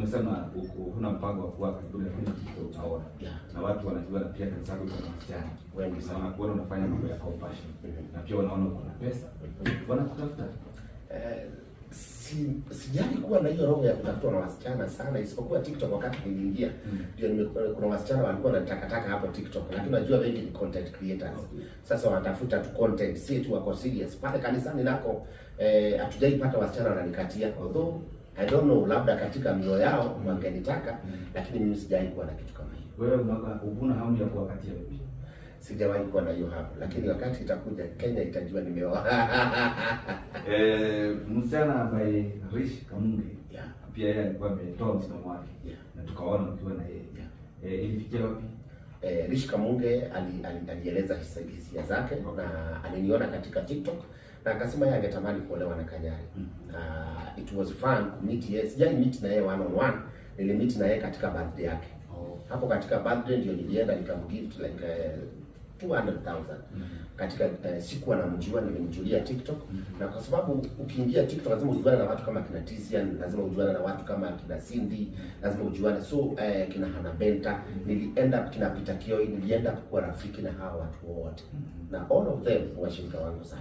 umesema huna mpango wa kuwa karibu na TikTok utaona. Na watu wanajua pia kazi yako kwa wasichana. Wengi sana wanakuona unafanya mambo ya compassion. Na pia wanaona uko na pesa. Wanakutafuta. Sijali kuwa na hiyo roho ya kutafuta na wasichana sana, isipokuwa TikTok wakati niliingia ndio kuna wasichana walikuwa wanataka hapo TikTok, lakini unajua wengi ni content creators. Sasa wanatafuta tu content, si tu wako serious. Pale kanisani nako hatujaipata wasichana wananikatia, although I don't know, labda katika mioyo yao wangenitaka, lakini mimi sijai kuwa na kitu kama hiyo. Wewe una hamu ya kuwakatia vipi? Sijawahi kuwa na hiyo hapo, lakini wakati itakuja Kenya itajua nimeoa. Msichana ambaye Rish Kamunge, pia yeye alikuwa ametoa msimamo wake, na tukaona ukiwa na yeye. Ilifikia wapi? Rish Kamunge alieleza hisia zake, na aliniona katika TikTok na akasema yeye angetamani kuolewa na Kanyari. It was fun to meet yeye. Sijai meet na yeye one on one, nilimmeet na yeye katika birthday yake. Hapo katika birthday ndio nilienda nikamgift like 200,000. Katika siku anamjua, nilimjulia TikTok. Na kwa sababu ukiingia TikTok lazima ujuane na watu kama kina Tizian, lazima ujuane na watu kama kina Cindy, lazima ujuane kina Hannah Benta, nilienda kina Peter Kioi, nilienda kuwa rafiki na hawa watu wote. Na all of them washirika wangu sasa.